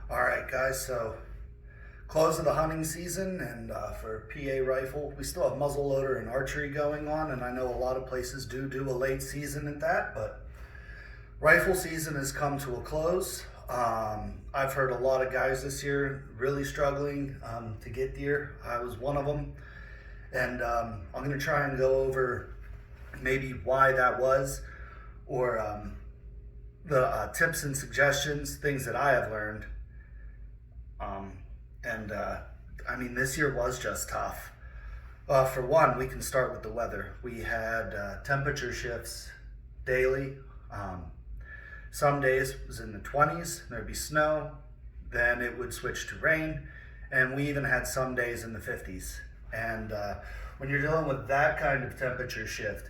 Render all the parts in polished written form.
All right, guys. So, close of the hunting season, and for PA rifle, we still have muzzleloader and archery going on, and I know a lot of places do a late season at that, but rifle season has come to a close. I've heard a lot of guys this year really struggling to get deer. I was one of them, and I'm going to try and go over maybe why that was, or the tips and suggestions, things that I have learned. I mean, this year was just tough. For one, we can start with the weather. We had temperature shifts daily. Some days it was in the 20s, there'd be snow, then it would switch to rain, and we even had some days in the 50s. And when you're dealing with that kind of temperature shift,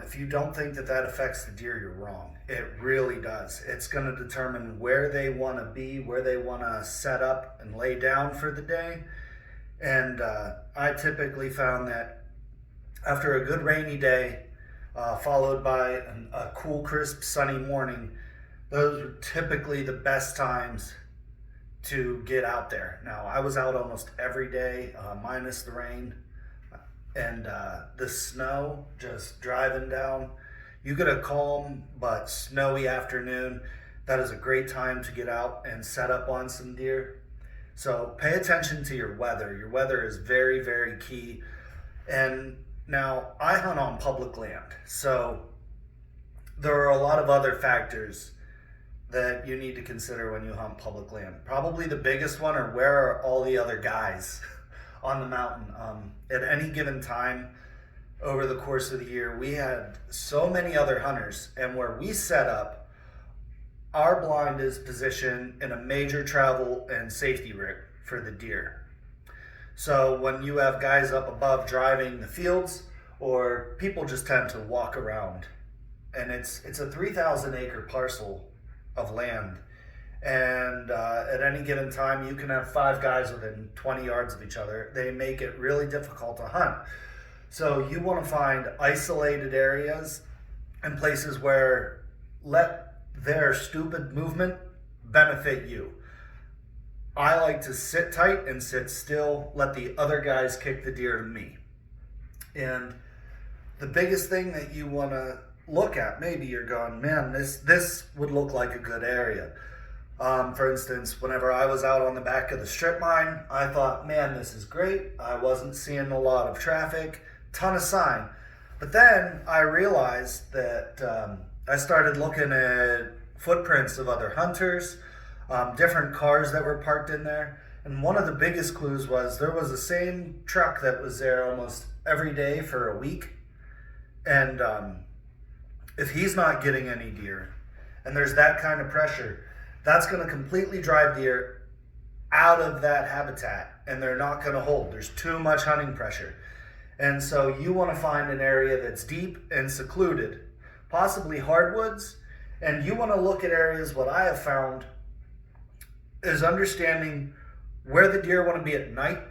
if you don't think that affects the deer, you're wrong. It really does. It's going to determine where they want to be, where they want to set up and lay down for the day. And I typically found that after a good rainy day, followed by a cool, crisp, sunny morning, those were typically the best times to get out there. Now, I was out almost every day, minus the rain. And the snow, just driving down. You get a calm but snowy afternoon. That is a great time to get out and set up on some deer. So pay attention to your weather. Your weather is very, very key. And now I hunt on public land. So there are a lot of other factors that you need to consider when you hunt public land. Probably the biggest one are, where are all the other guys on the mountain? At any given time over the course of the year, we had so many other hunters, and where we set up, our blind is positioned in a major travel and safety route for the deer. So when you have guys up above driving the fields, or people just tend to walk around, and it's a 3,000 acre parcel of land. And at any given time, you can have 5 guys within 20 yards of each other. They make it really difficult to hunt. So you want to find isolated areas and places where let their stupid movement benefit you. I like to sit tight and sit still, let the other guys kick the deer to me. And the biggest thing that you want to look at, maybe you're going, man, this would look like a good area. For instance, whenever I was out on the back of the strip mine, I thought, man, this is great. I wasn't seeing a lot of traffic, ton of sign. But then I realized that I started looking at footprints of other hunters, different cars that were parked in there. And one of the biggest clues was there was the same truck that was there almost every day for a week. And if he's not getting any deer, and there's that kind of pressure, that's going to completely drive deer out of that habitat, and they're not going to hold. There's too much hunting pressure. And so you want to find an area that's deep and secluded, possibly hardwoods, and you want to look at areas. What I have found is understanding where the deer want to be at night,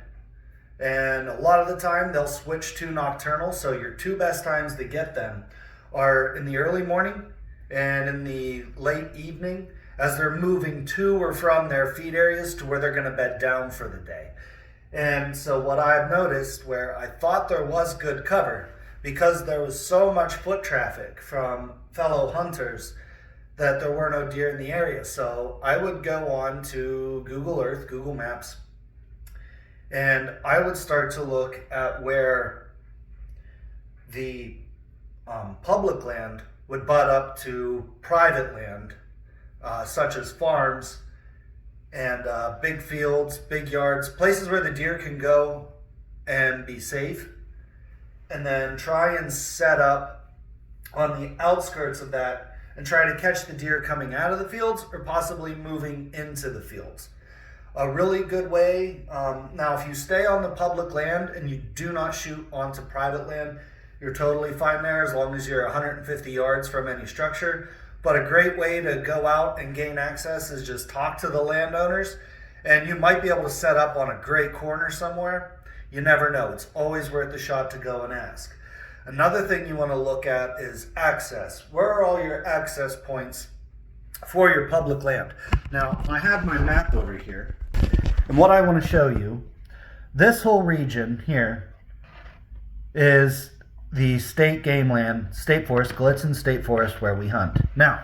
and a lot of the time they'll switch to nocturnal, so your 2 best times to get them are in the early morning and in the late evening, as they're moving to or from their feed areas to where they're going to bed down for the day. And so what I've noticed, where I thought there was good cover, because there was so much foot traffic from fellow hunters, that there were no deer in the area. So I would go on to Google Earth, Google Maps, and I would start to look at where the public land would butt up to private land, such as farms and big fields, big yards, places where the deer can go and be safe, and then try and set up on the outskirts of that and try to catch the deer coming out of the fields or possibly moving into the fields. A really good way, now if you stay on the public land and you do not shoot onto private land, you're totally fine there as long as you're 150 yards from any structure. But a great way to go out and gain access is just talk to the landowners, and you might be able to set up on a great corner somewhere. You never know. It's always worth a shot to go and ask. Another thing you want to look at is access. Where are all your access points for your public land? Now, I have my map over here, and what I want to show you, this whole region here is the state game land, state forest, Gallitzin State Forest, where we hunt. Now,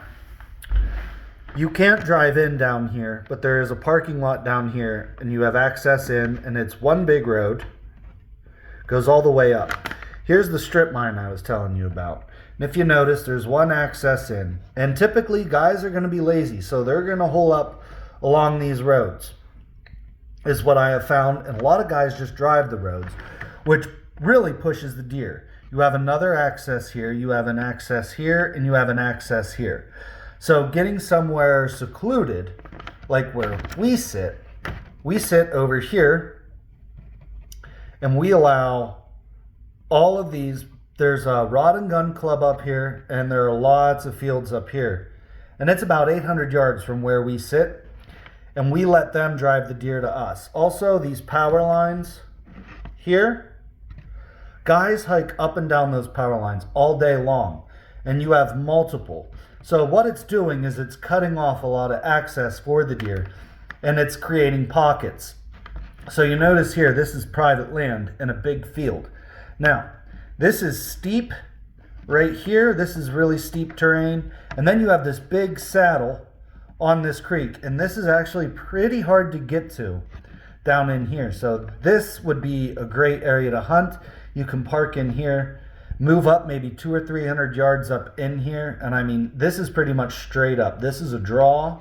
you can't drive in down here, but there is a parking lot down here, and you have access in, and it's one big road, goes all the way up. Here's the strip mine I was telling you about. And if you notice, there's one access in. And typically, guys are going to be lazy, so they're going to hole up along these roads, is what I have found. And a lot of guys just drive the roads, which really pushes the deer. You have another access here, you have an access here, and you have an access here. So getting somewhere secluded, like where we sit over here, and we allow all of these. There's a rod and gun club up here, and there are lots of fields up here. And it's about 800 yards from where we sit, and we let them drive the deer to us. Also, these power lines here, guys hike up and down those power lines all day long, and you have multiple. So what it's doing is it's cutting off a lot of access for the deer, and it's creating pockets. So you notice here, this is private land in a big field. Now, this is steep right here. This is really steep terrain. And then you have this big saddle on this creek. And this is actually pretty hard to get to down in here. So this would be a great area to hunt. You can park in here, move up maybe 200 or 300 yards up in here. And I mean, this is pretty much straight up. This is a draw.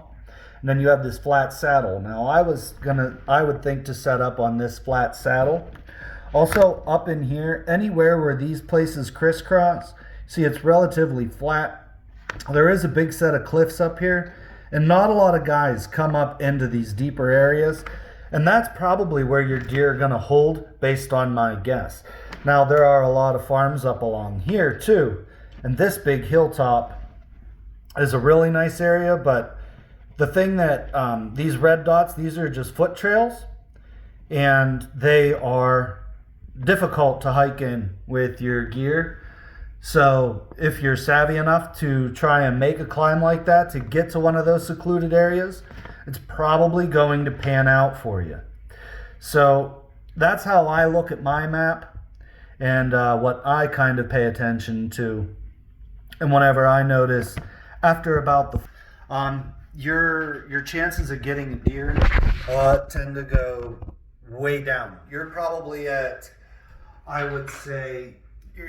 And then you have this flat saddle. Now I would think to set up on this flat saddle. Also up in here, anywhere where these places crisscross, see it's relatively flat. There is a big set of cliffs up here, and not a lot of guys come up into these deeper areas. And that's probably where your deer are gonna hold based on my guess. Now there are a lot of farms up along here too. And this big hilltop is a really nice area, but the thing that these red dots, these are just foot trails, and they are difficult to hike in with your gear. So if you're savvy enough to try and make a climb like that to get to one of those secluded areas, it's probably going to pan out for you. So that's how I look at my map and what I kind of pay attention to. And whenever I notice after about the your chances of getting a deer tend to go way down. You're probably at, I would say, you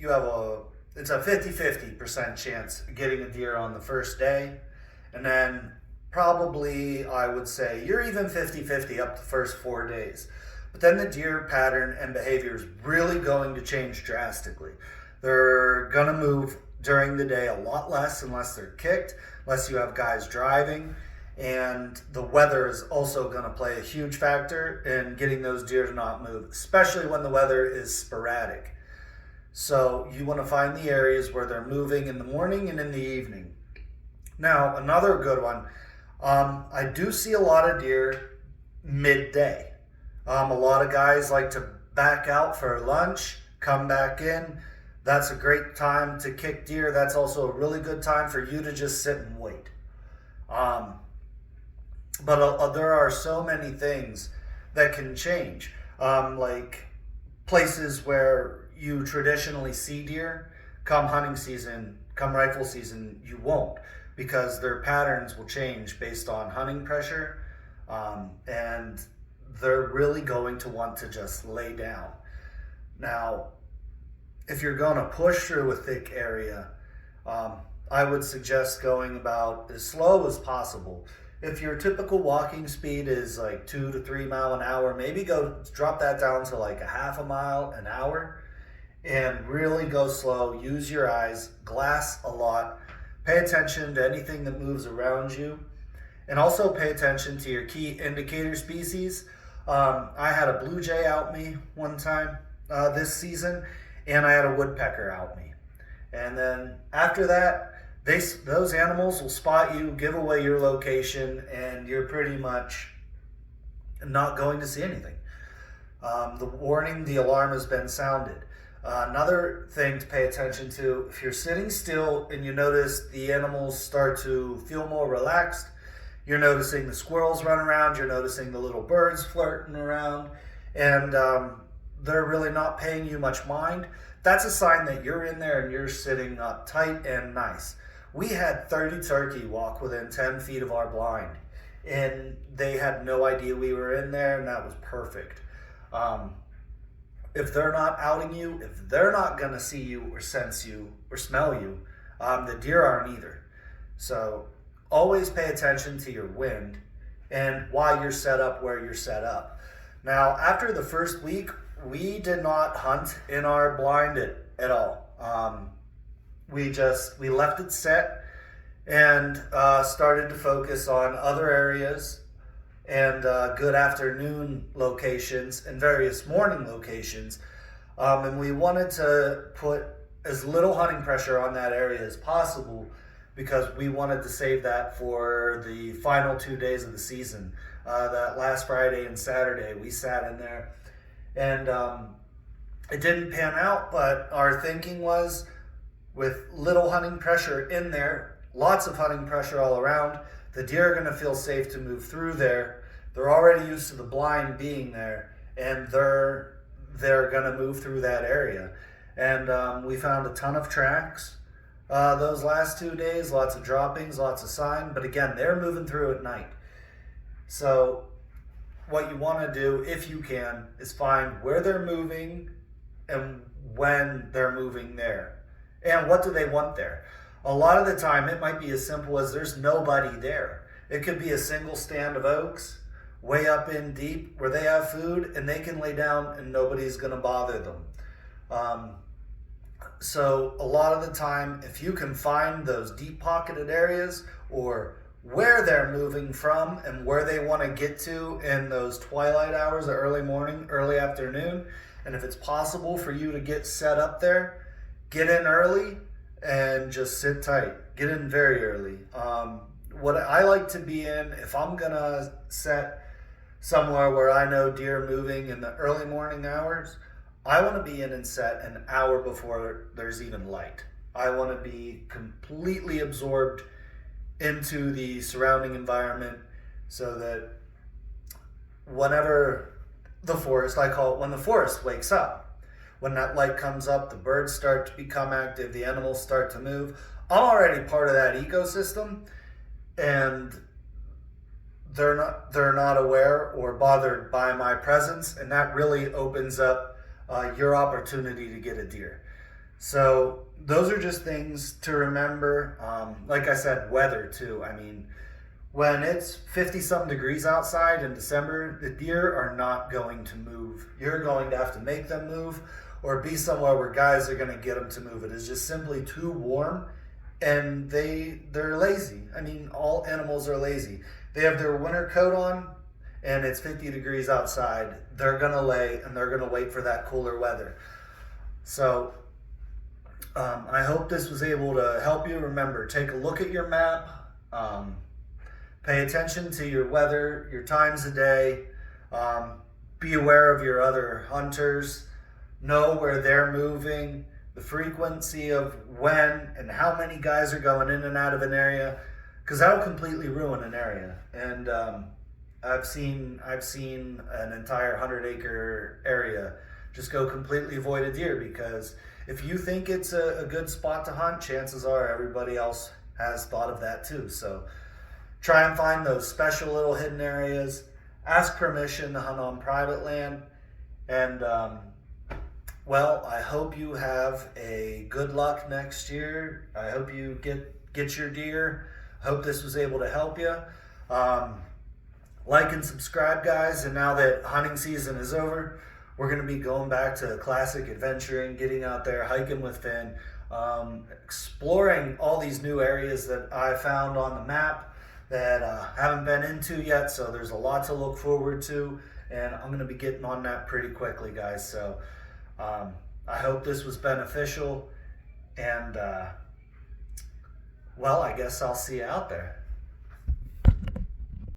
have it's a 50-50% chance of getting a deer on the first day. And then probably, I would say, you're even 50-50 up the first 4 days. But then the deer pattern and behavior is really going to change drastically. They're going to move during the day a lot less unless they're kicked, unless you have guys driving. And the weather is also going to play a huge factor in getting those deer to not move, especially when the weather is sporadic. So you want to find the areas where they're moving in the morning and in the evening. Now, another good one, I do see a lot of deer midday. A lot of guys like to back out for lunch, come back in. That's a great time to kick deer. That's also a really good time for you to just sit and wait. But there are so many things that can change. Like places where you traditionally see deer, come hunting season, come rifle season, you won't, because their patterns will change based on hunting pressure, and they're really going to want to just lay down. Now, if you're going to push through a thick area, I would suggest going about as slow as possible. If your typical walking speed is like 2 to 3 miles an hour, maybe drop that down to like a half a mile an hour and really go slow. Use your eyes, glass a lot, pay attention to anything that moves around you, and also pay attention to your key indicator species. I had a blue jay out me one time this season, and I had a woodpecker out me. And then after that, those animals will spot you, give away your location, and you're pretty much not going to see anything. The alarm has been sounded. Another thing to pay attention to, if you're sitting still and you notice the animals start to feel more relaxed, You're noticing the squirrels run around, you're noticing the little birds flirting around, and they're really not paying you much mind. That's a sign that you're in there and you're sitting up tight and nice. We had 30 turkey walk within 10 feet of our blind, and they had no idea we were in there, and that was perfect. If they're not outing you, if they're not going to see you or sense you or smell you, the deer aren't either. So always pay attention to your wind and why you're set up where you're set up. Now, after the first week, we did not hunt in our blind at all. We left it set and started to focus on other areas and good afternoon locations and various morning locations. And we wanted to put as little hunting pressure on that area as possible because we wanted to save that for the final 2 days of the season. That last Friday and Saturday, we sat in there, and it didn't pan out, but our thinking was, with little hunting pressure in there, lots of hunting pressure all around, the deer are going to feel safe to move through there. They're already used to the blind being there, and they're going to move through that area. And we found a ton of tracks those last 2 days, lots of droppings, lots of sign, but again, they're moving through at night. So what you want to do, if you can, is find where they're moving and when they're moving there. And what do they want there? A lot of the time, it might be as simple as there's nobody there. It could be a single stand of oaks way up in deep where they have food and they can lay down and nobody's going to bother them. So a lot of the time, if you can find those deep pocketed areas or where they're moving from and where they want to get to in those twilight hours, the early morning, early afternoon, and if it's possible for you to get set up there, get in early and just sit tight. Get in very early. What I like to be in, if I'm gonna set somewhere where I know deer moving in the early morning hours, I want to be in and set an hour before there's even light. I want to be completely absorbed into the surrounding environment so that whenever the forest, I call it when the forest wakes up, when that light comes up, the birds start to become active, the animals start to move. I'm already part of that ecosystem, and they're not aware or bothered by my presence, and that really opens up your opportunity to get a deer. So those are just things to remember. Like I said, weather too. I mean, when it's 50-some degrees outside in December, the deer are not going to move. You're going to have to make them move or be somewhere where guys are going to get them to move. It is just simply too warm, and they're lazy. I mean, all animals are lazy. They have their winter coat on, and it's 50 degrees outside. They're going to lay, and they're going to wait for that cooler weather. So I hope this was able to help you. Remember, take a look at your map. Pay attention to your weather, your times of day. Be aware of your other hunters. Know where they're moving, the frequency of when and how many guys are going in and out of an area, because that'll completely ruin an area. And I've seen an entire 100-acre area just go completely void of deer, because if you think it's a good spot to hunt, chances are everybody else has thought of that too. So try and find those special little hidden areas. Ask permission to hunt on private land. And well, I hope you have a good luck next year. I hope you get your deer. I hope this was able to help you. Like and subscribe, guys. And now that hunting season is over, we're going to be going back to classic adventuring, getting out there, hiking with Finn, exploring all these new areas that I found on the map that I haven't been into yet. So there's a lot to look forward to, and I'm going to be getting on that pretty quickly, guys. So I hope this was beneficial, and well, I guess I'll see you out there.